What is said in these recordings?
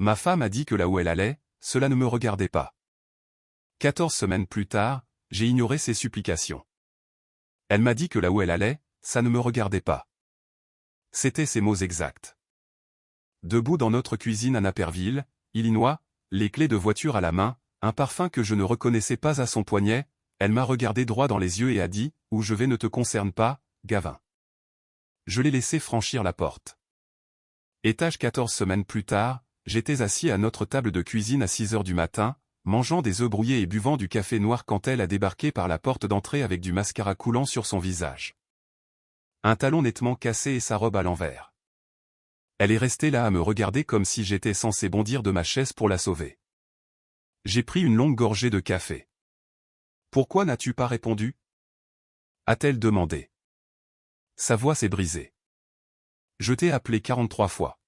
Ma femme a dit que là où elle allait, cela ne me regardait pas. 14 semaines plus tard, j'ai ignoré ses supplications. Elle m'a dit que là où elle allait, ça ne me regardait pas. C'étaient ses mots exacts. Debout dans notre cuisine à Naperville, Illinois, les clés de voiture à la main, un parfum que je ne reconnaissais pas à son poignet, elle m'a regardé droit dans les yeux et a dit « Où je vais ne te concerne pas, Gavin ». Je l'ai laissé franchir la porte. Étage 14 semaines plus tard, j'étais assis à notre table de cuisine à 6 heures du matin, mangeant des œufs brouillés et buvant du café noir quand elle a débarqué par la porte d'entrée avec du mascara coulant sur son visage. Un talon nettement cassé et sa robe à l'envers. Elle est restée là à me regarder comme si j'étais censé bondir de ma chaise pour la sauver. J'ai pris une longue gorgée de café. « Pourquoi n'as-tu pas répondu » a-t-elle demandé. Sa voix s'est brisée. Je t'ai appelé 43 fois.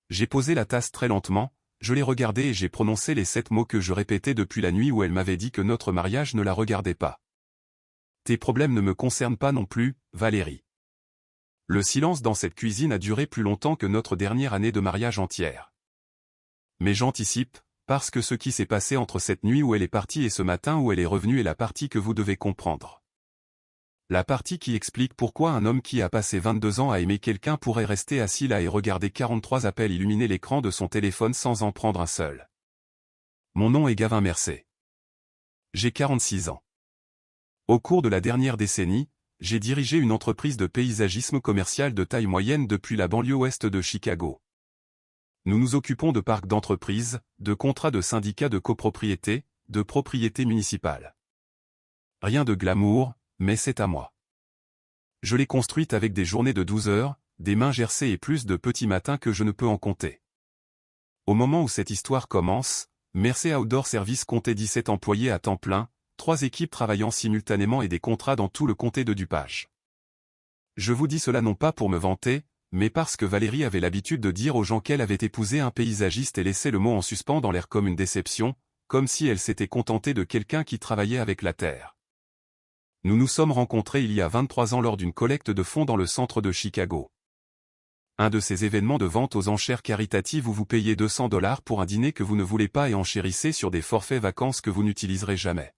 J'ai posé la tasse très lentement, je l'ai regardée et j'ai prononcé les 7 mots que je répétais depuis la nuit où elle m'avait dit que notre mariage ne la regardait pas. Tes problèmes ne me concernent pas non plus, Valérie. Le silence dans cette cuisine a duré plus longtemps que notre dernière année de mariage entière. Mais j'anticipe, parce que ce qui s'est passé entre cette nuit où elle est partie et ce matin où elle est revenue est la partie que vous devez comprendre. La partie qui explique pourquoi un homme qui a passé 22 ans à aimer quelqu'un pourrait rester assis là et regarder 43 appels illuminer l'écran de son téléphone sans en prendre un seul. Mon nom est Gavin Mercé. J'ai 46 ans. Au cours de la dernière décennie, j'ai dirigé une entreprise de paysagisme commercial de taille moyenne depuis la banlieue ouest de Chicago. Nous nous occupons de parcs d'entreprises, de contrats de syndicats de copropriété, de propriété municipale. Rien de glamour, mais c'est à moi. Je l'ai construite avec des journées de 12 heures, des mains gercées et plus de petits matins que je ne peux en compter. Au moment où cette histoire commence, Mercé Outdoor Service comptait 17 employés à temps plein, 3 équipes travaillant simultanément et des contrats dans tout le comté de DuPage. Je vous dis cela non pas pour me vanter, mais parce que Valérie avait l'habitude de dire aux gens qu'elle avait épousé un paysagiste et laissé le mot en suspens dans l'air comme une déception, comme si elle s'était contentée de quelqu'un qui travaillait avec la terre. Nous nous sommes rencontrés il y a 23 ans lors d'une collecte de fonds dans le centre de Chicago. Un de ces événements de vente aux enchères caritatives où vous payez $200 pour un dîner que vous ne voulez pas et enchérissez sur des forfaits vacances que vous n'utiliserez jamais.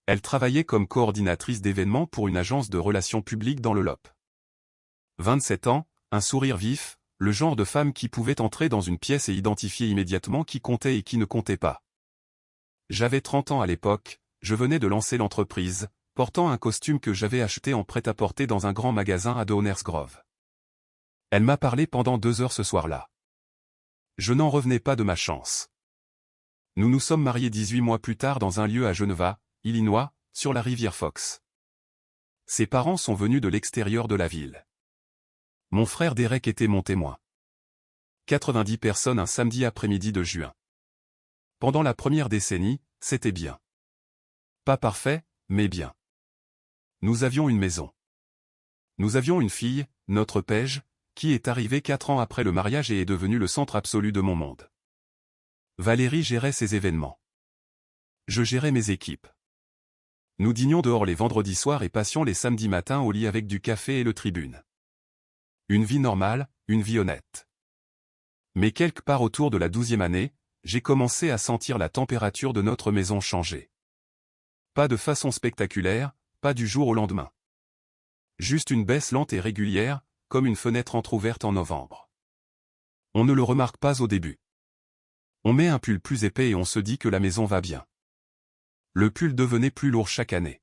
Elle travaillait comme coordinatrice d'événements pour une agence de relations publiques dans le LOP. 27 ans, un sourire vif, le genre de femme qui pouvait entrer dans une pièce et identifier immédiatement qui comptait et qui ne comptait pas. J'avais 30 ans à l'époque, je venais de lancer l'entreprise, portant un costume que j'avais acheté en prêt-à-porter dans un grand magasin à Downers Grove. Elle m'a parlé pendant 2 heures ce soir-là. Je n'en revenais pas de ma chance. Nous nous sommes mariés 18 mois plus tard dans un lieu à Geneva, Illinois, sur la rivière Fox. Ses parents sont venus de l'extérieur de la ville. Mon frère Derek était mon témoin. 90 personnes un samedi après-midi de juin. Pendant la première décennie, c'était bien. Pas parfait, mais bien. Nous avions une maison. Nous avions une fille, notre Paige, qui est arrivée 4 ans après le mariage et est devenue le centre absolu de mon monde. Valérie gérait ses événements. Je gérais mes équipes. Nous dînions dehors les vendredis soirs et passions les samedis matins au lit avec du café et le tribune. Une vie normale, une vie honnête. Mais quelque part autour de la 12e année, j'ai commencé à sentir la température de notre maison changer. Pas de façon spectaculaire, pas du jour au lendemain. Juste une baisse lente et régulière, comme une fenêtre entrouverte en novembre. On ne le remarque pas au début. On met un pull plus épais et on se dit que la maison va bien. Le pull devenait plus lourd chaque année.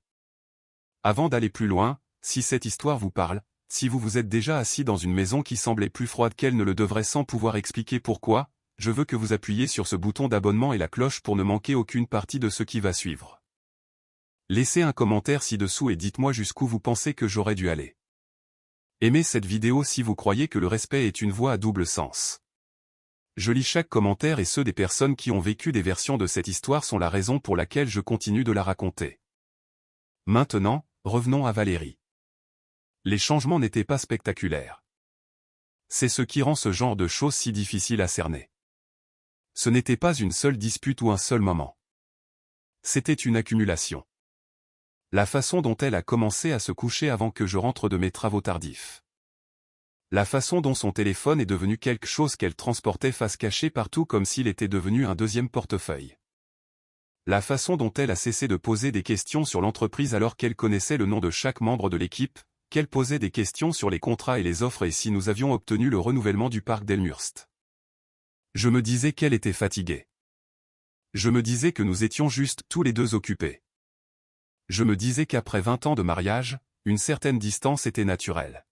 Avant d'aller plus loin, si cette histoire vous parle, si vous vous êtes déjà assis dans une maison qui semblait plus froide qu'elle ne le devrait sans pouvoir expliquer pourquoi, je veux que vous appuyiez sur ce bouton d'abonnement et la cloche pour ne manquer aucune partie de ce qui va suivre. Laissez un commentaire ci-dessous et dites-moi jusqu'où vous pensez que j'aurais dû aller. Aimez cette vidéo si vous croyez que le respect est une voie à double sens. Je lis chaque commentaire et ceux des personnes qui ont vécu des versions de cette histoire sont la raison pour laquelle je continue de la raconter. Maintenant, revenons à Valérie. Les changements n'étaient pas spectaculaires. C'est ce qui rend ce genre de choses si difficile à cerner. Ce n'était pas une seule dispute ou un seul moment. C'était une accumulation. La façon dont elle a commencé à se coucher avant que je rentre de mes travaux tardifs. La façon dont son téléphone est devenu quelque chose qu'elle transportait face cachée partout comme s'il était devenu un deuxième portefeuille. La façon dont elle a cessé de poser des questions sur l'entreprise alors qu'elle connaissait le nom de chaque membre de l'équipe, qu'elle posait des questions sur les contrats et les offres et si nous avions obtenu le renouvellement du parc d'Elmhurst. Je me disais qu'elle était fatiguée. Je me disais que nous étions juste tous les deux occupés. Je me disais qu'après 20 ans de mariage, une certaine distance était naturelle.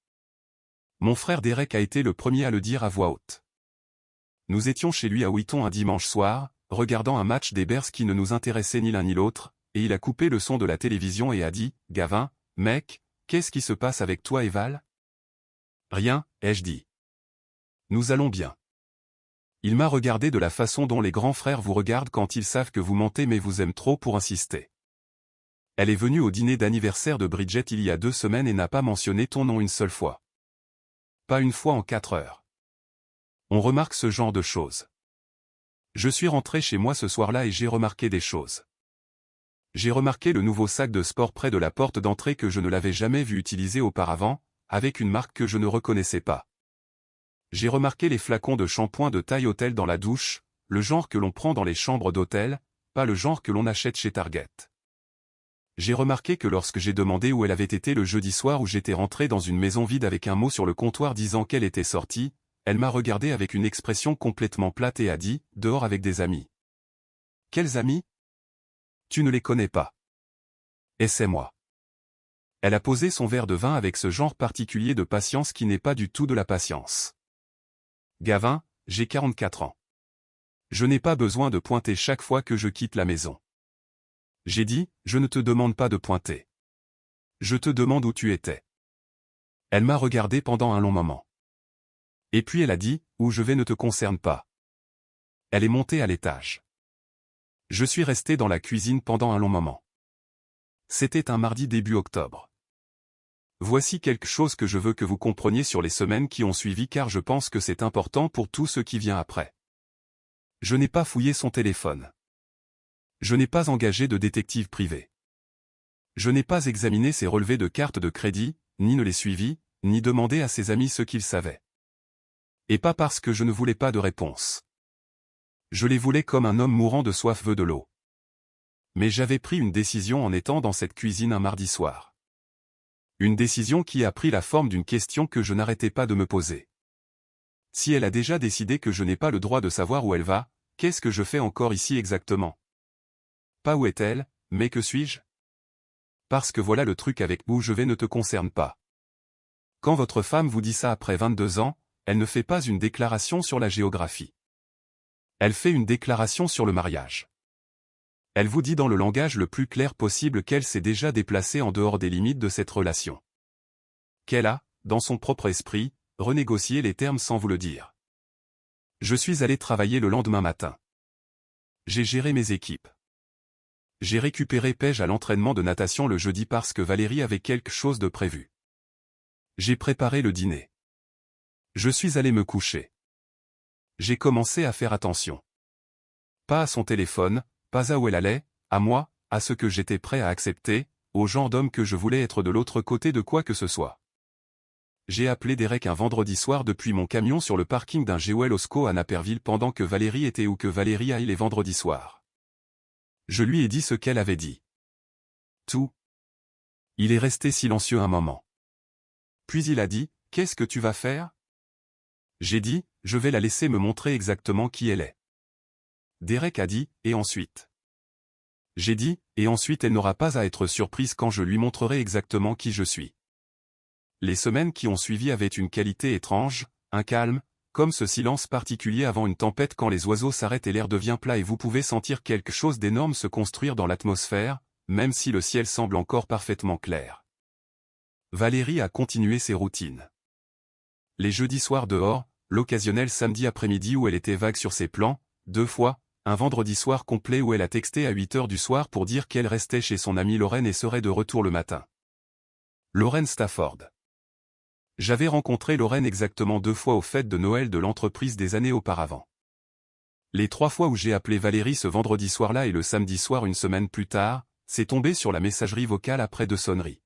Mon frère Derek a été le premier à le dire à voix haute. Nous étions chez lui à Wheaton un dimanche soir, regardant un match des Bears qui ne nous intéressait ni l'un ni l'autre, et il a coupé le son de la télévision et a dit « Gavin, mec, qu'est-ce qui se passe avec toi et Val ?»« Rien, ai-je dit. Nous allons bien. » Il m'a regardé de la façon dont les grands frères vous regardent quand ils savent que vous mentez mais vous aiment trop pour insister. Elle est venue au dîner d'anniversaire de Bridget il y a 2 semaines et n'a pas mentionné ton nom une seule fois. Pas une fois en 4 heures. On remarque ce genre de choses. Je suis rentré chez moi ce soir-là et j'ai remarqué des choses. J'ai remarqué le nouveau sac de sport près de la porte d'entrée que je ne l'avais jamais vu utiliser auparavant, avec une marque que je ne reconnaissais pas. J'ai remarqué les flacons de shampoing de taille hôtel dans la douche, le genre que l'on prend dans les chambres d'hôtel, pas le genre que l'on achète chez Target. J'ai remarqué que lorsque j'ai demandé où elle avait été le jeudi soir où j'étais rentré dans une maison vide avec un mot sur le comptoir disant qu'elle était sortie, elle m'a regardé avec une expression complètement plate et a dit « Dehors avec des amis ». Quels amis? Tu ne les connais pas. Et c'est moi. Elle a posé son verre de vin avec ce genre particulier de patience qui n'est pas du tout de la patience. Gavin, j'ai 44 ans. Je n'ai pas besoin de pointer chaque fois que je quitte la maison. J'ai dit, je ne te demande pas de pointer. Je te demande où tu étais. Elle m'a regardé pendant un long moment. Et puis elle a dit, où je vais ne te concerne pas. Elle est montée à l'étage. Je suis resté dans la cuisine pendant un long moment. C'était un mardi début octobre. Voici quelque chose que je veux que vous compreniez sur les semaines qui ont suivi car je pense que c'est important pour tout ce qui vient après. Je n'ai pas fouillé son téléphone. Je n'ai pas engagé de détective privé. Je n'ai pas examiné ses relevés de carte de crédit, ni ne les suivi, ni demandé à ses amis ce qu'ils savaient. Et pas parce que je ne voulais pas de réponse. Je les voulais comme un homme mourant de soif veut de l'eau. Mais j'avais pris une décision en étant dans cette cuisine un mardi soir. Une décision qui a pris la forme d'une question que je n'arrêtais pas de me poser. Si elle a déjà décidé que je n'ai pas le droit de savoir où elle va, qu'est-ce que je fais encore ici exactement? Pas où est-elle, mais que suis-je? Parce que voilà le truc avec où je vais ne te concerne pas. Quand votre femme vous dit ça après 22 ans, elle ne fait pas une déclaration sur la géographie. Elle fait une déclaration sur le mariage. Elle vous dit dans le langage le plus clair possible qu'elle s'est déjà déplacée en dehors des limites de cette relation. Qu'elle a, dans son propre esprit, renégocié les termes sans vous le dire. Je suis allé travailler le lendemain matin. J'ai géré mes équipes. J'ai récupéré Paige à l'entraînement de natation le jeudi parce que Valérie avait quelque chose de prévu. J'ai préparé le dîner. Je suis allé me coucher. J'ai commencé à faire attention. Pas à son téléphone, pas à où elle allait, à moi, à ce que j'étais prêt à accepter, au genre d'homme que je voulais être de l'autre côté de quoi que ce soit. J'ai appelé Derek un vendredi soir depuis mon camion sur le parking d'un Jewel Osco à Naperville pendant que Valérie était où que Valérie aille les vendredis soirs. Je lui ai dit ce qu'elle avait dit. Tout. Il est resté silencieux un moment. Puis il a dit, « Qu'est-ce que tu vas faire ?» J'ai dit, « Je vais la laisser me montrer exactement qui elle est. » Derek a dit, « Et ensuite ?» J'ai dit, « Et ensuite elle n'aura pas à être surprise quand je lui montrerai exactement qui je suis. » Les semaines qui ont suivi avaient une qualité étrange, un calme, comme ce silence particulier avant une tempête quand les oiseaux s'arrêtent et l'air devient plat et vous pouvez sentir quelque chose d'énorme se construire dans l'atmosphère, même si le ciel semble encore parfaitement clair. Valérie a continué ses routines. Les jeudis soirs dehors, l'occasionnel samedi après-midi où elle était vague sur ses plans, 2 fois, un vendredi soir complet où elle a texté à 8 heures du soir pour dire qu'elle restait chez son amie Lorraine et serait de retour le matin. Lorraine Stafford. J'avais rencontré Lorraine exactement 2 fois aux fêtes de Noël de l'entreprise des années auparavant. Les 3 fois où j'ai appelé Valérie ce vendredi soir-là et le samedi soir une semaine plus tard, c'est tombé sur la messagerie vocale après 2 sonneries.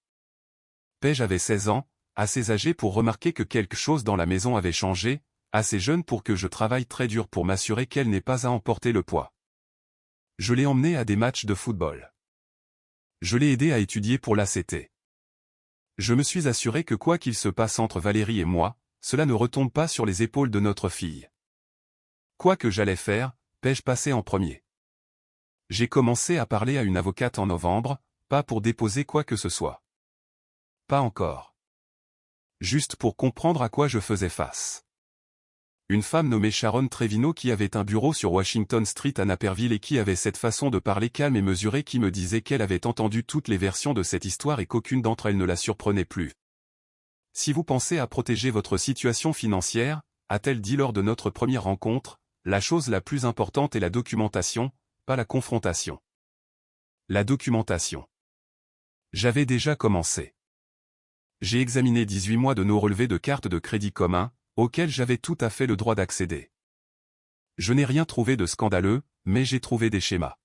Paige avait 16 ans, assez âgée pour remarquer que quelque chose dans la maison avait changé, assez jeune pour que je travaille très dur pour m'assurer qu'elle n'ait pas à emporter le poids. Je l'ai emmenée à des matchs de football. Je l'ai aidée à étudier pour l'ACT. Je me suis assuré que quoi qu'il se passe entre Valérie et moi, cela ne retombe pas sur les épaules de notre fille. Quoi que j'allais faire, je passé en premier. J'ai commencé à parler à une avocate en novembre, pas pour déposer quoi que ce soit. Pas encore. Juste pour comprendre à quoi je faisais face. Une femme nommée Sharon Trevino qui avait un bureau sur Washington Street à Naperville et qui avait cette façon de parler calme et mesurée qui me disait qu'elle avait entendu toutes les versions de cette histoire et qu'aucune d'entre elles ne la surprenait plus. Si vous pensez à protéger votre situation financière, a-t-elle dit lors de notre première rencontre, la chose la plus importante est la documentation, pas la confrontation. La documentation. J'avais déjà commencé. J'ai examiné 18 mois de nos relevés de cartes de crédit communs, auxquels j'avais tout à fait le droit d'accéder. Je n'ai rien trouvé de scandaleux, mais j'ai trouvé des schémas.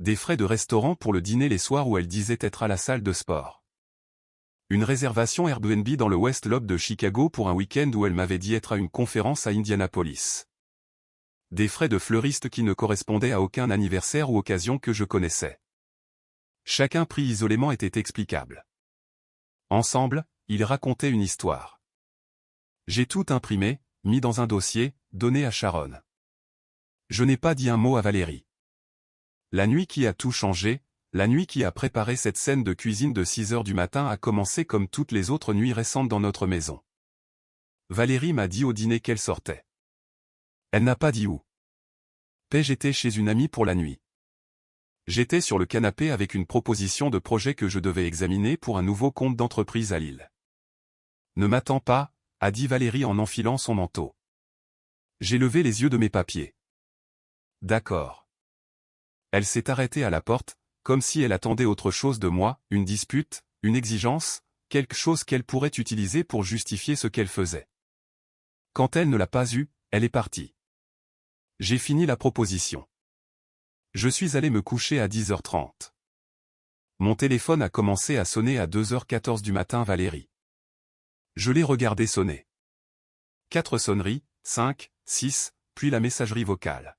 Des frais de restaurant pour le dîner les soirs où elle disait être à la salle de sport. Une réservation Airbnb dans le West Lobe de Chicago pour un week-end où elle m'avait dit être à une conférence à Indianapolis. Des frais de fleuriste qui ne correspondaient à aucun anniversaire ou occasion que je connaissais. Chacun pris isolément était explicable. Ensemble, ils racontaient une histoire. J'ai tout imprimé, mis dans un dossier, donné à Sharon. Je n'ai pas dit un mot à Valérie. La nuit qui a tout changé, la nuit qui a préparé cette scène de cuisine de 6 heures du matin a commencé comme toutes les autres nuits récentes dans notre maison. Valérie m'a dit au dîner qu'elle sortait. Elle n'a pas dit où. J'étais chez une amie pour la nuit. J'étais sur le canapé avec une proposition de projet que je devais examiner pour un nouveau compte d'entreprise à Lille. Ne m'attends pas, a dit Valérie en enfilant son manteau. J'ai levé les yeux de mes papiers. D'accord. Elle s'est arrêtée à la porte, comme si elle attendait autre chose de moi, une dispute, une exigence, quelque chose qu'elle pourrait utiliser pour justifier ce qu'elle faisait. Quand elle ne l'a pas eu, elle est partie. J'ai fini la proposition. Je suis allé me coucher à 10h30. Mon téléphone a commencé à sonner à 2h14 du matin Valérie. Je l'ai regardé sonner. 4 sonneries, 5, 6, puis la messagerie vocale.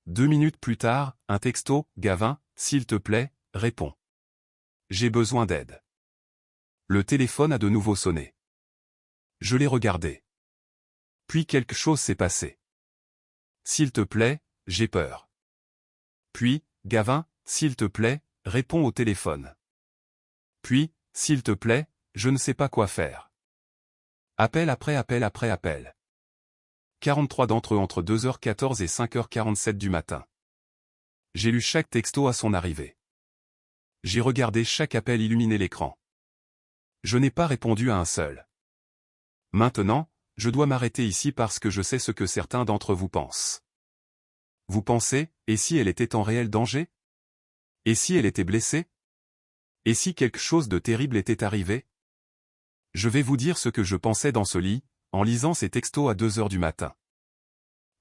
2 minutes plus tard, un texto, Gavin, s'il te plaît, réponds. J'ai besoin d'aide. Le téléphone a de nouveau sonné. Je l'ai regardé. Puis quelque chose s'est passé. S'il te plaît, j'ai peur. Puis, Gavin, s'il te plaît, réponds au téléphone. Puis, s'il te plaît, je ne sais pas quoi faire. Appel après appel après appel. 43 d'entre eux entre 2h14 et 5h47 du matin. J'ai lu chaque texto à son arrivée. J'ai regardé chaque appel illuminer l'écran. Je n'ai pas répondu à un seul. Maintenant, je dois m'arrêter ici parce que je sais ce que certains d'entre vous pensent. Vous pensez, et si elle était en réel danger? Et si elle était blessée? Et si quelque chose de terrible était arrivé? Je vais vous dire ce que je pensais dans ce lit, en lisant ces textos à 2h du matin.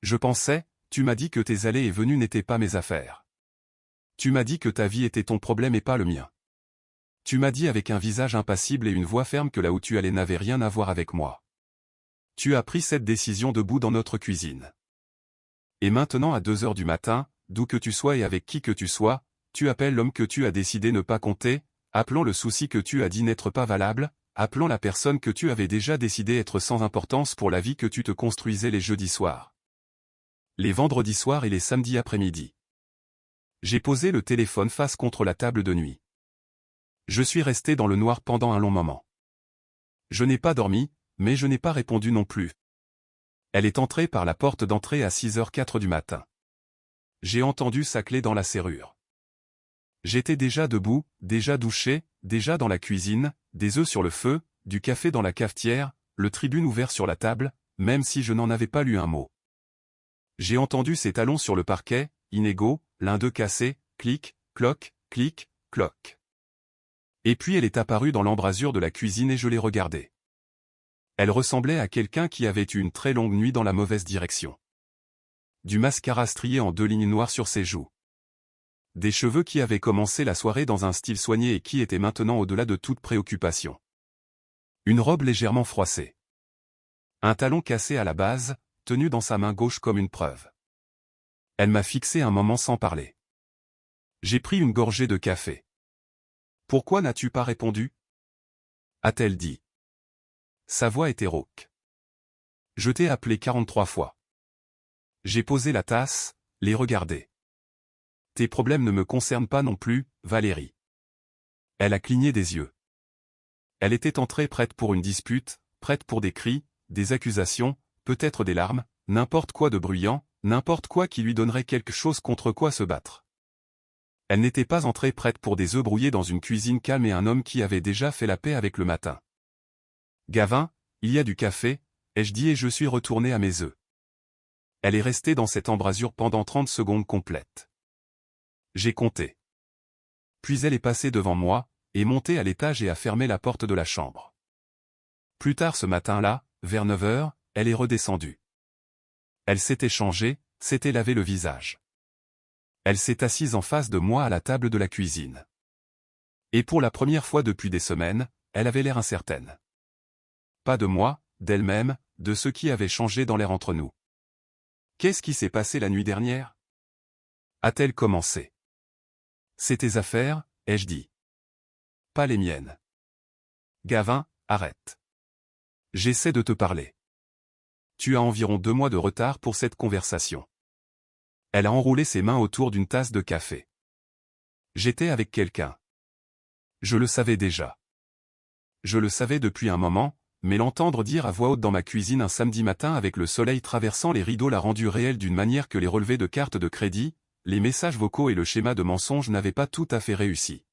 Je pensais, tu m'as dit que tes allées et venues n'étaient pas mes affaires. Tu m'as dit que ta vie était ton problème et pas le mien. Tu m'as dit avec un visage impassible et une voix ferme que là où tu allais n'avait rien à voir avec moi. Tu as pris cette décision debout dans notre cuisine. Et maintenant à 2h du matin, d'où que tu sois et avec qui que tu sois, tu appelles l'homme que tu as décidé ne pas compter, appelant le souci que tu as dit n'être pas valable, appelant la personne que tu avais déjà décidé être sans importance pour la vie que tu te construisais les jeudis soirs. Les vendredis soirs et les samedis après-midi. J'ai posé le téléphone face contre la table de nuit. Je suis resté dans le noir pendant un long moment. Je n'ai pas dormi, mais je n'ai pas répondu non plus. Elle est entrée par la porte d'entrée à 6h04 du matin. J'ai entendu sa clé dans la serrure. J'étais déjà debout, déjà douché, déjà dans la cuisine, des œufs sur le feu, du café dans la cafetière, le tribune ouvert sur la table, même si je n'en avais pas lu un mot. J'ai entendu ses talons sur le parquet, inégaux, l'un d'eux cassé, clic, cloc, clic, cloc. Et puis elle est apparue dans l'embrasure de la cuisine et je l'ai regardée. Elle ressemblait à quelqu'un qui avait eu une très longue nuit dans la mauvaise direction. Du mascara strié en 2 lignes noires sur ses joues. Des cheveux qui avaient commencé la soirée dans un style soigné et qui étaient maintenant au-delà de toute préoccupation. Une robe légèrement froissée. Un talon cassé à la base, tenu dans sa main gauche comme une preuve. Elle m'a fixé un moment sans parler. J'ai pris une gorgée de café. Pourquoi n'as-tu pas répondu? A-t-elle dit. Sa voix était rauque. Je t'ai appelé 43 fois. J'ai posé la tasse, les regardé. Tes problèmes ne me concernent pas non plus, Valérie. Elle a cligné des yeux. Elle était entrée prête pour une dispute, prête pour des cris, des accusations, peut-être des larmes, n'importe quoi de bruyant, n'importe quoi qui lui donnerait quelque chose contre quoi se battre. Elle n'était pas entrée prête pour des œufs brouillés dans une cuisine calme et un homme qui avait déjà fait la paix avec le matin. Gavin, il y a du café, ai-je dit et je suis retourné à mes œufs. Elle est restée dans cette embrasure pendant 30 secondes complètes. J'ai compté. Puis elle est passée devant moi, est montée à l'étage et a fermé la porte de la chambre. Plus tard ce matin-là, vers 9 heures, elle est redescendue. Elle s'était changée, s'était lavé le visage. Elle s'est assise en face de moi à la table de la cuisine. Et pour la première fois depuis des semaines, elle avait l'air incertaine. Pas de moi, d'elle-même, de ce qui avait changé dans l'air entre nous. Qu'est-ce qui s'est passé la nuit dernière? A-t-elle commencé? C'est tes affaires, ai-je dit. Pas les miennes. Gavin, arrête. J'essaie de te parler. Tu as environ 2 mois de retard pour cette conversation. Elle a enroulé ses mains autour d'une tasse de café. J'étais avec quelqu'un. Je le savais déjà. Je le savais depuis un moment, mais l'entendre dire à voix haute dans ma cuisine un samedi matin avec le soleil traversant les rideaux l'a rendu réel d'une manière que les relevés de cartes de crédit, les messages vocaux et le schéma de mensonge n'avaient pas tout à fait réussi.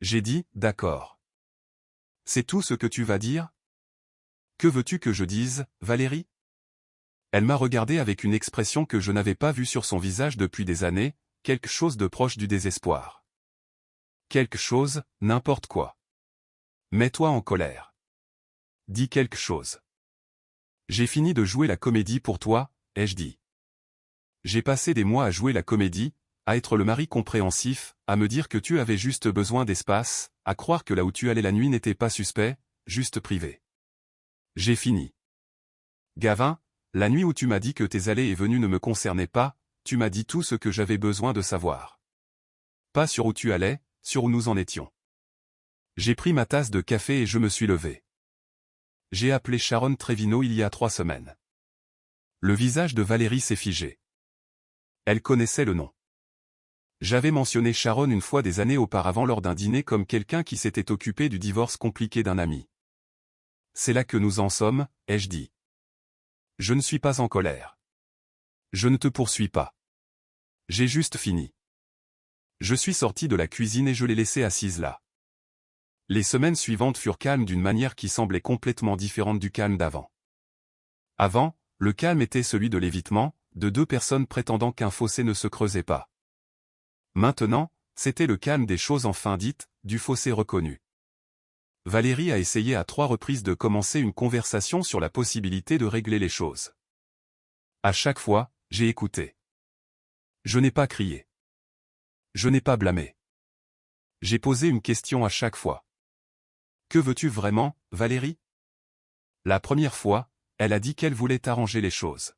J'ai dit, d'accord. C'est tout ce que tu vas dire? Que veux-tu que je dise, Valérie? Elle m'a regardé avec une expression que je n'avais pas vue sur son visage depuis des années, quelque chose de proche du désespoir. Quelque chose, n'importe quoi. Mets-toi en colère. Dis quelque chose. J'ai fini de jouer la comédie pour toi, ai-je dit. J'ai passé des mois à jouer la comédie, à être le mari compréhensif, à me dire que tu avais juste besoin d'espace, à croire que là où tu allais la nuit n'était pas suspect, juste privé. J'ai fini. Gavin, la nuit où tu m'as dit que tes allées et venues ne me concernaient pas, tu m'as dit tout ce que j'avais besoin de savoir. Pas sur où tu allais, sur où nous en étions. J'ai pris ma tasse de café et je me suis levé. J'ai appelé Sharon Trevino il y a 3 semaines. Le visage de Valérie s'est figé. Elle connaissait le nom. J'avais mentionné Sharon une fois des années auparavant lors d'un dîner comme quelqu'un qui s'était occupé du divorce compliqué d'un ami. C'est là que nous en sommes, ai-je dit. Je ne suis pas en colère. Je ne te poursuis pas. J'ai juste fini. Je suis sorti de la cuisine et je l'ai laissée assise là. Les semaines suivantes furent calmes d'une manière qui semblait complètement différente du calme d'avant. Avant, le calme était celui de l'évitement, de 2 personnes prétendant qu'un fossé ne se creusait pas. Maintenant, c'était le calme des choses enfin dites, du fossé reconnu. Valérie a essayé à 3 reprises de commencer une conversation sur la possibilité de régler les choses. À chaque fois, j'ai écouté. Je n'ai pas crié. Je n'ai pas blâmé. J'ai posé une question à chaque fois. Que veux-tu vraiment, Valérie? La première fois, elle a dit qu'elle voulait arranger les choses.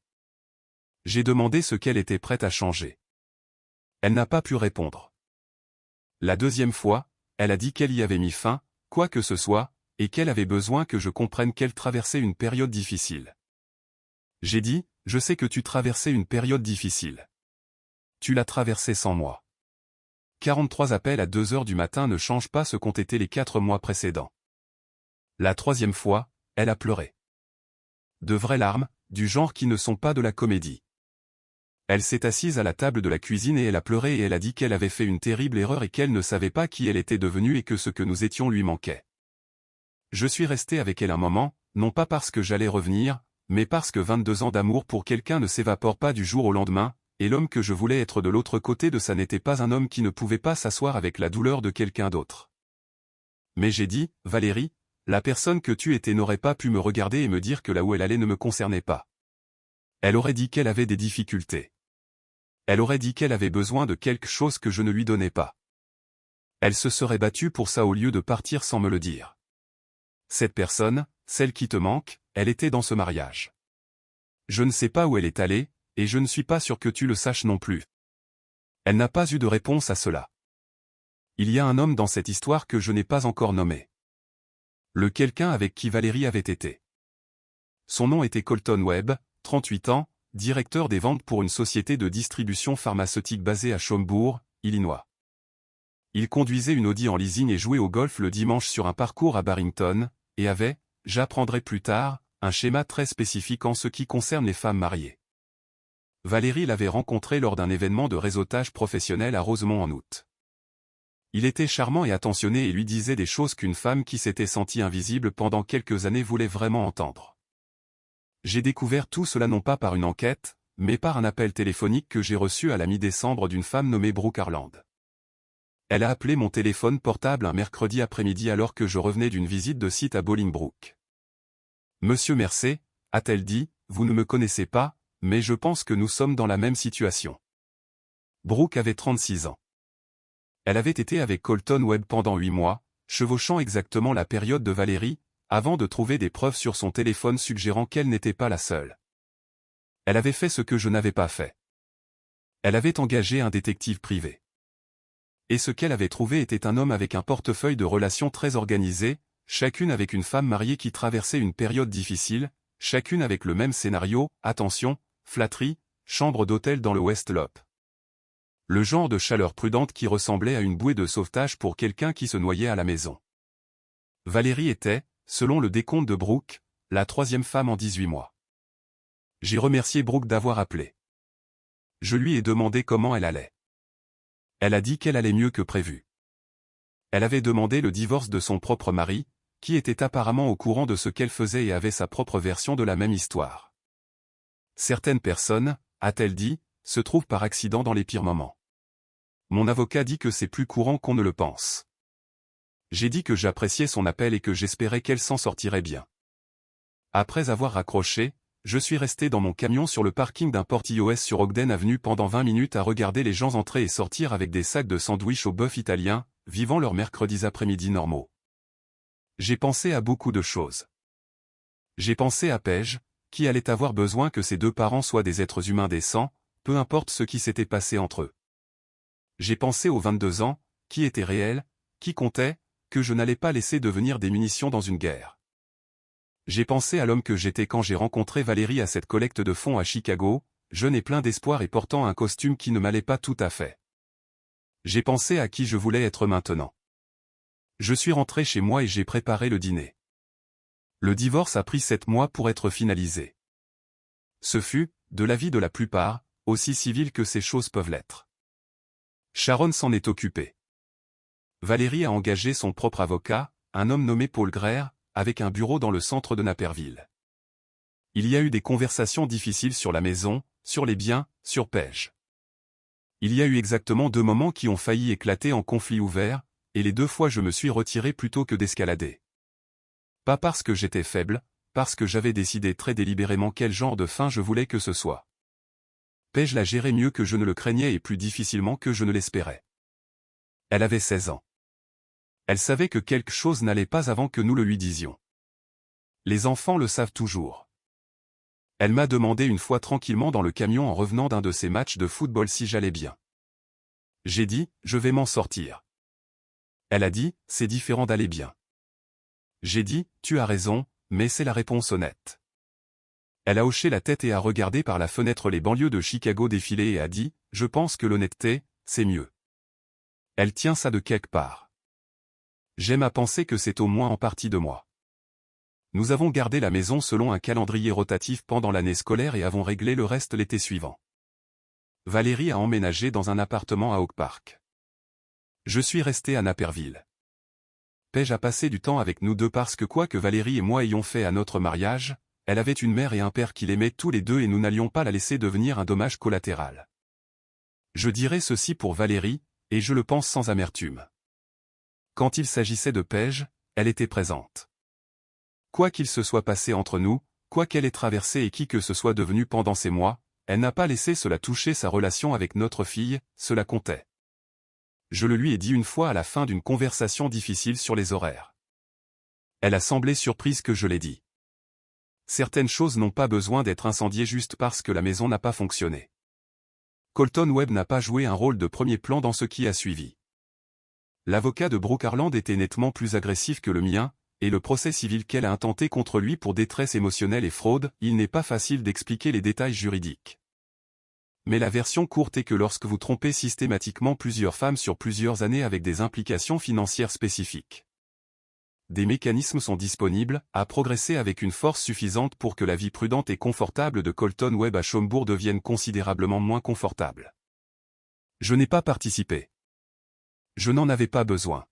J'ai demandé ce qu'elle était prête à changer. Elle n'a pas pu répondre. La deuxième fois, elle a dit qu'elle y avait mis fin, quoi que ce soit, et qu'elle avait besoin que je comprenne qu'elle traversait une période difficile. J'ai dit, je sais que tu traversais une période difficile. Tu l'as traversée sans moi. 43 appels à 2 heures du matin ne changent pas ce qu'ont été les 4 mois précédents. La troisième fois, elle a pleuré. De vraies larmes, du genre qui ne sont pas de la comédie. Elle s'est assise à la table de la cuisine et elle a pleuré et elle a dit qu'elle avait fait une terrible erreur et qu'elle ne savait pas qui elle était devenue et que ce que nous étions lui manquait. Je suis resté avec elle un moment, non pas parce que j'allais revenir, mais parce que 22 ans d'amour pour quelqu'un ne s'évaporent pas du jour au lendemain, et l'homme que je voulais être de l'autre côté de ça n'était pas un homme qui ne pouvait pas s'asseoir avec la douleur de quelqu'un d'autre. Mais j'ai dit, Valérie, la personne que tu étais n'aurait pas pu me regarder et me dire que là où elle allait ne me concernait pas. Elle aurait dit qu'elle avait des difficultés. Elle aurait dit qu'elle avait besoin de quelque chose que je ne lui donnais pas. Elle se serait battue pour ça au lieu de partir sans me le dire. Cette personne, celle qui te manque, elle était dans ce mariage. Je ne sais pas où elle est allée, et je ne suis pas sûr que tu le saches non plus. Elle n'a pas eu de réponse à cela. Il y a un homme dans cette histoire que je n'ai pas encore nommé. Le quelqu'un avec qui Valérie avait été. Son nom était Colton Webb, 38 ans, directeur des ventes pour une société de distribution pharmaceutique basée à Schaumbourg, Illinois. Il conduisait une Audi en leasing et jouait au golf le dimanche sur un parcours à Barrington, et avait, j'apprendrai plus tard, un schéma très spécifique en ce qui concerne les femmes mariées. Valérie l'avait rencontré lors d'un événement de réseautage professionnel à Rosemont en août. Il était charmant et attentionné et lui disait des choses qu'une femme qui s'était sentie invisible pendant quelques années voulait vraiment entendre. J'ai découvert tout cela non pas par une enquête, mais par un appel téléphonique que j'ai reçu à la mi-décembre d'une femme nommée Brooke Harland. Elle a appelé mon téléphone portable un mercredi après-midi alors que je revenais d'une visite de site à Bolingbrook. « Monsieur Mercé, a-t-elle dit, vous ne me connaissez pas, mais je pense que nous sommes dans la même situation. » Brooke avait 36 ans. Elle avait été avec Colton Webb pendant 8 mois, chevauchant exactement la période de Valérie, avant de trouver des preuves sur son téléphone suggérant qu'elle n'était pas la seule. Elle avait fait ce que je n'avais pas fait. Elle avait engagé un détective privé. Et ce qu'elle avait trouvé était un homme avec un portefeuille de relations très organisé, chacune avec une femme mariée qui traversait une période difficile, chacune avec le même scénario, attention, flatterie, chambre d'hôtel dans le West Loop. Le genre de chaleur prudente qui ressemblait à une bouée de sauvetage pour quelqu'un qui se noyait à la maison. Valérie était, selon le décompte de Brooke, la 3e femme en 18 mois. J'ai remercié Brooke d'avoir appelé. Je lui ai demandé comment elle allait. Elle a dit qu'elle allait mieux que prévu. Elle avait demandé le divorce de son propre mari, qui était apparemment au courant de ce qu'elle faisait et avait sa propre version de la même histoire. Certaines personnes, a-t-elle dit, se trouvent par accident dans les pires moments. Mon avocat dit que c'est plus courant qu'on ne le pense. J'ai dit que j'appréciais son appel et que j'espérais qu'elle s'en sortirait bien. Après avoir raccroché, je suis resté dans mon camion sur le parking d'un Portillo's sur Ogden Avenue pendant 20 minutes à regarder les gens entrer et sortir avec des sacs de sandwich au bœuf italien, vivant leurs mercredis après-midi normaux. J'ai pensé à beaucoup de choses. J'ai pensé à Paige, qui allait avoir besoin que ses 2 parents soient des êtres humains décents, peu importe ce qui s'était passé entre eux. J'ai pensé aux 22 ans, qui étaient réels, qui comptaient, que je n'allais pas laisser devenir des munitions dans une guerre. J'ai pensé à l'homme que j'étais quand j'ai rencontré Valérie à cette collecte de fonds à Chicago, jeune et plein d'espoir et portant un costume qui ne m'allait pas tout à fait. J'ai pensé à qui je voulais être maintenant. Je suis rentré chez moi et j'ai préparé le dîner. Le divorce a pris 7 mois pour être finalisé. Ce fut, de l'avis de la plupart, aussi civil que ces choses peuvent l'être. Sharon s'en est occupée. Valérie a engagé son propre avocat, un homme nommé Paul Greer, avec un bureau dans le centre de Naperville. Il y a eu des conversations difficiles sur la maison, sur les biens, sur Paige. Il y a eu exactement 2 moments qui ont failli éclater en conflit ouvert, et les 2 fois je me suis retiré plutôt que d'escalader. Pas parce que j'étais faible, parce que j'avais décidé très délibérément quel genre de fin je voulais que ce soit. Paige l'a géré mieux que je ne le craignais et plus difficilement que je ne l'espérais. Elle avait 16 ans. Elle savait que quelque chose n'allait pas avant que nous le lui disions. Les enfants le savent toujours. Elle m'a demandé une fois tranquillement dans le camion en revenant d'un de ses matchs de football si j'allais bien. J'ai dit, je vais m'en sortir. Elle a dit, c'est différent d'aller bien. J'ai dit, tu as raison, mais c'est la réponse honnête. Elle a hoché la tête et a regardé par la fenêtre les banlieues de Chicago défiler et a dit, je pense que l'honnêteté, c'est mieux. Elle tient ça de quelque part. J'aime à penser que c'est au moins en partie de moi. Nous avons gardé la maison selon un calendrier rotatif pendant l'année scolaire et avons réglé le reste l'été suivant. Valérie a emménagé dans un appartement à Oak Park. Je suis resté à Naperville. Paige a passé du temps avec nous 2 parce que quoi que Valérie et moi ayons fait à notre mariage, elle avait une mère et un père qui l'aimaient tous les 2 et nous n'allions pas la laisser devenir un dommage collatéral. Je dirais ceci pour Valérie, et je le pense sans amertume. Quand il s'agissait de Paige, elle était présente. Quoi qu'il se soit passé entre nous, quoi qu'elle ait traversé et qui que ce soit devenu pendant ces mois, elle n'a pas laissé cela toucher sa relation avec notre fille, cela comptait. Je le lui ai dit une fois à la fin d'une conversation difficile sur les horaires. Elle a semblé surprise que je l'ai dit. Certaines choses n'ont pas besoin d'être incendiées juste parce que la maison n'a pas fonctionné. Colton Webb n'a pas joué un rôle de premier plan dans ce qui a suivi. L'avocat de Brooke Harland était nettement plus agressif que le mien, et le procès civil qu'elle a intenté contre lui pour détresse émotionnelle et fraude, il n'est pas facile d'expliquer les détails juridiques. Mais la version courte est que lorsque vous trompez systématiquement plusieurs femmes sur plusieurs années avec des implications financières spécifiques, des mécanismes sont disponibles à progresser avec une force suffisante pour que la vie prudente et confortable de Colton Webb à Schaumbourg devienne considérablement moins confortable. Je n'ai pas participé. Je n'en avais pas besoin.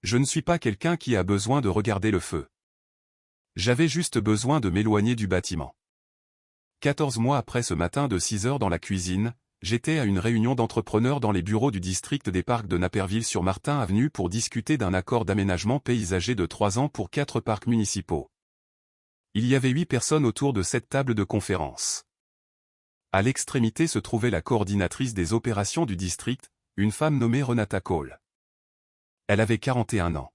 Je ne suis pas quelqu'un qui a besoin de regarder le feu. J'avais juste besoin de m'éloigner du bâtiment. 14 mois après ce matin de 6 heures dans la cuisine, j'étais à une réunion d'entrepreneurs dans les bureaux du district des parcs de Naperville-sur-Martin Avenue pour discuter d'un accord d'aménagement paysager de 3 ans pour 4 parcs municipaux. Il y avait 8 personnes autour de cette table de conférence. À l'extrémité se trouvait la coordinatrice des opérations du district, une femme nommée Renata Cole. Elle avait 41 ans.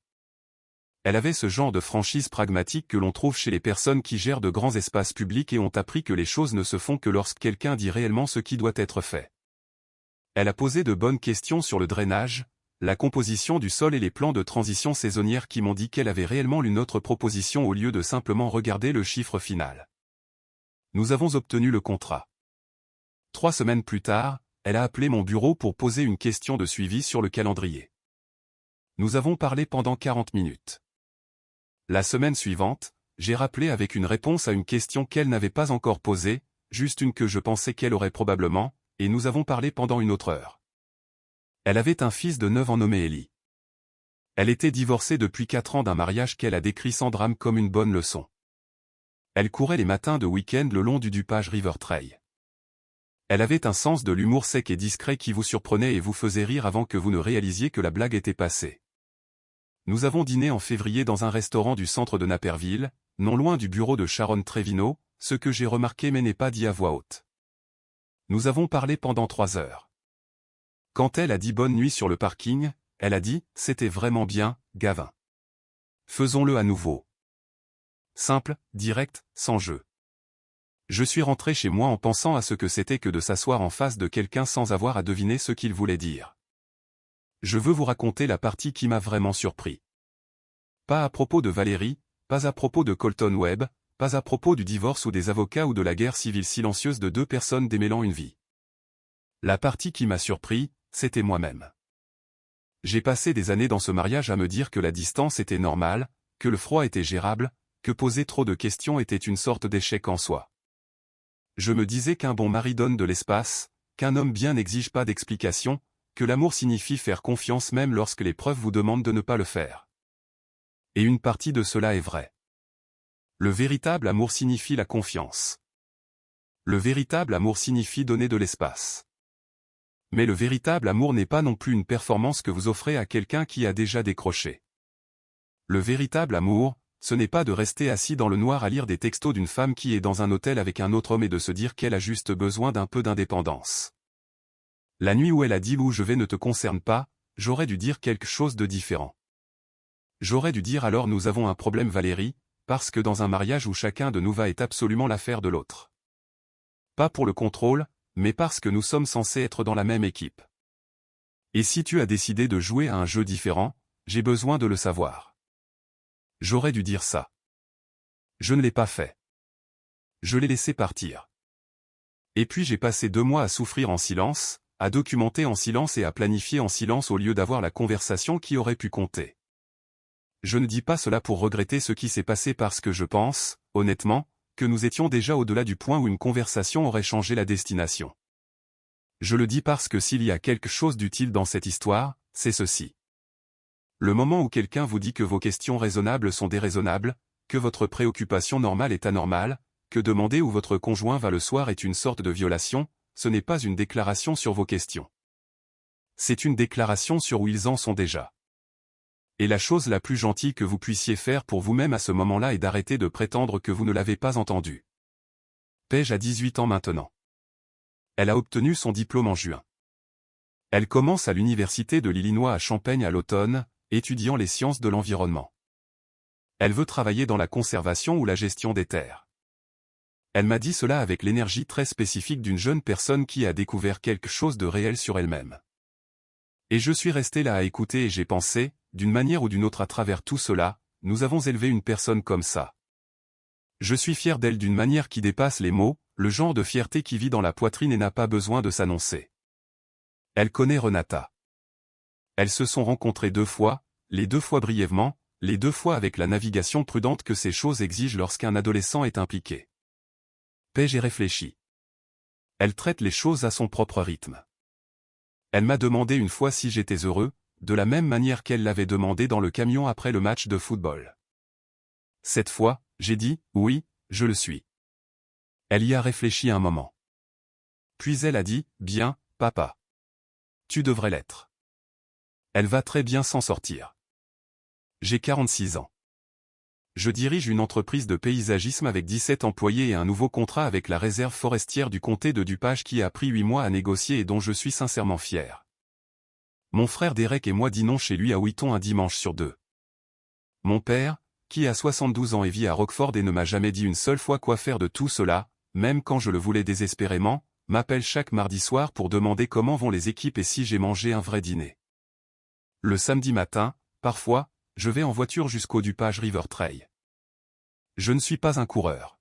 Elle avait ce genre de franchise pragmatique que l'on trouve chez les personnes qui gèrent de grands espaces publics et ont appris que les choses ne se font que lorsque quelqu'un dit réellement ce qui doit être fait. Elle a posé de bonnes questions sur le drainage, la composition du sol et les plans de transition saisonnière qui m'ont dit qu'elle avait réellement lu notre proposition au lieu de simplement regarder le chiffre final. Nous avons obtenu le contrat. 3 semaines plus tard, elle a appelé mon bureau pour poser une question de suivi sur le calendrier. Nous avons parlé pendant 40 minutes. La semaine suivante, j'ai rappelé avec une réponse à une question qu'elle n'avait pas encore posée, juste une que je pensais qu'elle aurait probablement, et nous avons parlé pendant une autre heure. Elle avait un fils de 9 ans nommé Ellie. Elle était divorcée depuis 4 ans d'un mariage qu'elle a décrit sans drame comme une bonne leçon. Elle courait les matins de week-end le long du DuPage River Trail. Elle avait un sens de l'humour sec et discret qui vous surprenait et vous faisait rire avant que vous ne réalisiez que la blague était passée. Nous avons dîné en février dans un restaurant du centre de Naperville, non loin du bureau de Sharon Trevino, ce que j'ai remarqué mais n'ai pas dit à voix haute. Nous avons parlé pendant 3 heures. Quand elle a dit bonne nuit sur le parking, elle a dit « C'était vraiment bien, Gavin. Faisons-le à nouveau. » Simple, direct, sans jeu. Je suis rentré chez moi en pensant à ce que c'était que de s'asseoir en face de quelqu'un sans avoir à deviner ce qu'il voulait dire. Je veux vous raconter la partie qui m'a vraiment surpris. Pas à propos de Valérie, pas à propos de Colton Webb, pas à propos du divorce ou des avocats ou de la guerre civile silencieuse de 2 personnes démêlant une vie. La partie qui m'a surpris, c'était moi-même. J'ai passé des années dans ce mariage à me dire que la distance était normale, que le froid était gérable, que poser trop de questions était une sorte d'échec en soi. Je me disais qu'un bon mari donne de l'espace, qu'un homme bien n'exige pas d'explication, que l'amour signifie faire confiance même lorsque les preuves vous demandent de ne pas le faire. Et une partie de cela est vraie. Le véritable amour signifie la confiance. Le véritable amour signifie donner de l'espace. Mais le véritable amour n'est pas non plus une performance que vous offrez à quelqu'un qui a déjà décroché. Le véritable amour, ce n'est pas de rester assis dans le noir à lire des textos d'une femme qui est dans un hôtel avec un autre homme et de se dire qu'elle a juste besoin d'un peu d'indépendance. La nuit où elle a dit « où je vais ne te concerne pas », j'aurais dû dire quelque chose de différent. J'aurais dû dire alors nous avons un problème Valérie, parce que dans un mariage où chacun de nous va est absolument l'affaire de l'autre. Pas pour le contrôle, mais parce que nous sommes censés être dans la même équipe. Et si tu as décidé de jouer à un jeu différent, j'ai besoin de le savoir. J'aurais dû dire ça. Je ne l'ai pas fait. Je l'ai laissé partir. Et puis j'ai passé 2 mois à souffrir en silence, à documenter en silence et à planifier en silence au lieu d'avoir la conversation qui aurait pu compter. Je ne dis pas cela pour regretter ce qui s'est passé parce que je pense, honnêtement, que nous étions déjà au-delà du point où une conversation aurait changé la destination. Je le dis parce que s'il y a quelque chose d'utile dans cette histoire, c'est ceci. Le moment où quelqu'un vous dit que vos questions raisonnables sont déraisonnables, que votre préoccupation normale est anormale, que demander où votre conjoint va le soir est une sorte de violation, ce n'est pas une déclaration sur vos questions. C'est une déclaration sur où ils en sont déjà. Et la chose la plus gentille que vous puissiez faire pour vous-même à ce moment-là est d'arrêter de prétendre que vous ne l'avez pas entendu. Paige a 18 ans maintenant. Elle a obtenu son diplôme en juin. Elle commence à l'université de l'Illinois à Champaign à l'automne, étudiant les sciences de l'environnement. Elle veut travailler dans la conservation ou la gestion des terres. Elle m'a dit cela avec l'énergie très spécifique d'une jeune personne qui a découvert quelque chose de réel sur elle-même. Et je suis resté là à écouter et j'ai pensé, d'une manière ou d'une autre à travers tout cela, nous avons élevé une personne comme ça. Je suis fier d'elle d'une manière qui dépasse les mots, le genre de fierté qui vit dans la poitrine et n'a pas besoin de s'annoncer. Elle connaît Renata. Elles se sont rencontrées 2 fois, les 2 fois brièvement, les 2 fois avec la navigation prudente que ces choses exigent lorsqu'un adolescent est impliqué. J'ai réfléchi. Elle traite les choses à son propre rythme. Elle m'a demandé une fois si j'étais heureux, de la même manière qu'elle l'avait demandé dans le camion après le match de football. Cette fois, j'ai dit, oui, je le suis. Elle y a réfléchi un moment. Puis elle a dit, bien, papa. Tu devrais l'être. Elle va très bien s'en sortir. J'ai 46 ans. Je dirige une entreprise de paysagisme avec 17 employés et un nouveau contrat avec la réserve forestière du comté de DuPage qui a pris 8 mois à négocier et dont je suis sincèrement fier. Mon frère Derek et moi dînons chez lui à Wheaton un dimanche sur 2. Mon père, qui a 72 ans et vit à Rockford et ne m'a jamais dit une seule fois quoi faire de tout cela, même quand je le voulais désespérément, m'appelle chaque mardi soir pour demander comment vont les équipes et si j'ai mangé un vrai dîner. Le samedi matin, parfois, je vais en voiture jusqu'au DuPage River Trail. Je ne suis pas un coureur.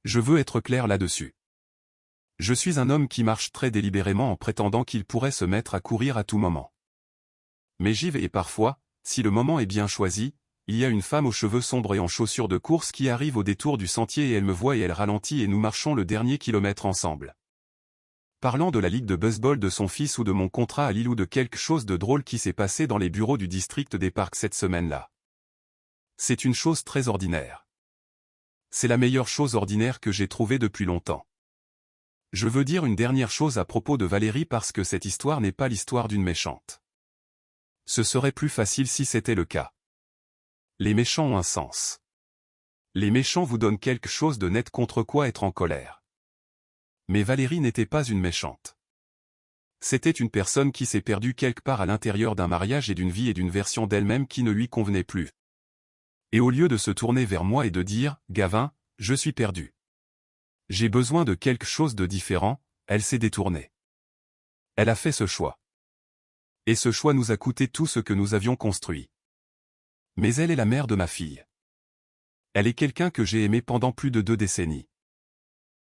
Je veux être clair là-dessus. Je suis un homme qui marche très délibérément en prétendant qu'il pourrait se mettre à courir à tout moment. Mais j'y vais et parfois, si le moment est bien choisi, il y a une femme aux cheveux sombres et en chaussures de course qui arrive au détour du sentier et elle me voit et elle ralentit et nous marchons le dernier kilomètre ensemble. Parlant de la ligue de baseball de son fils ou de mon contrat à Lille ou de quelque chose de drôle qui s'est passé dans les bureaux du district des parcs cette semaine-là. C'est une chose très ordinaire. C'est la meilleure chose ordinaire que j'ai trouvée depuis longtemps. Je veux dire une dernière chose à propos de Valérie parce que cette histoire n'est pas l'histoire d'une méchante. Ce serait plus facile si c'était le cas. Les méchants ont un sens. Les méchants vous donnent quelque chose de net contre quoi être en colère. Mais Valérie n'était pas une méchante. C'était une personne qui s'est perdue quelque part à l'intérieur d'un mariage et d'une vie et d'une version d'elle-même qui ne lui convenait plus. Et au lieu de se tourner vers moi et de dire « Gavin, je suis perdu. J'ai besoin de quelque chose de différent », elle s'est détournée. Elle a fait ce choix. Et ce choix nous a coûté tout ce que nous avions construit. Mais elle est la mère de ma fille. Elle est quelqu'un que j'ai aimé pendant plus de 2 décennies.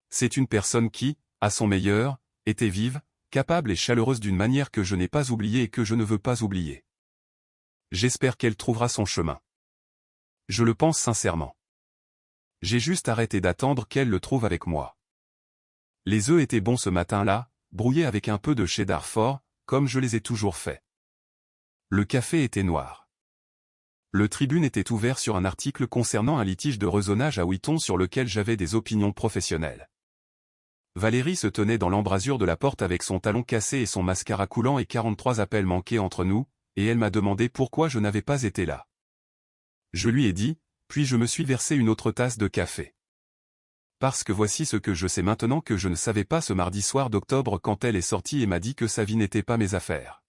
C'est une personne qui, à son meilleur, était vive, capable et chaleureuse d'une manière que je n'ai pas oubliée et que je ne veux pas oublier. J'espère qu'elle trouvera son chemin. Je le pense sincèrement. J'ai juste arrêté d'attendre qu'elle le trouve avec moi. Les œufs étaient bons ce matin-là, brouillés avec un peu de cheddar fort, comme je les ai toujours faits. Le café était noir. Le Tribune était ouvert sur un article concernant un litige de rezonage à Wheaton sur lequel j'avais des opinions professionnelles. Valérie se tenait dans l'embrasure de la porte avec son talon cassé et son mascara coulant et 43 appels manqués entre nous, et elle m'a demandé pourquoi je n'avais pas été là. Je lui ai dit, puis je me suis versé une autre tasse de café. Parce que voici ce que je sais maintenant que je ne savais pas ce mardi soir d'octobre quand elle est sortie et m'a dit que sa vie n'était pas mes affaires.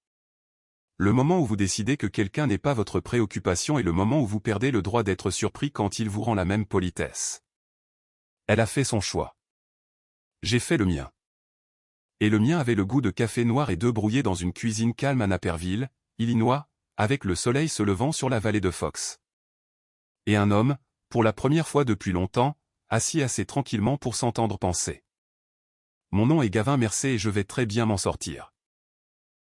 Le moment où vous décidez que quelqu'un n'est pas votre préoccupation est le moment où vous perdez le droit d'être surpris quand il vous rend la même politesse. Elle a fait son choix. J'ai fait le mien. Et le mien avait le goût de café noir et d'œufs brouillés dans une cuisine calme à Naperville, Illinois, avec le soleil se levant sur la vallée de Fox. Et un homme, pour la première fois depuis longtemps, assis assez tranquillement pour s'entendre penser. Mon nom est Gavin Mercé et je vais très bien m'en sortir.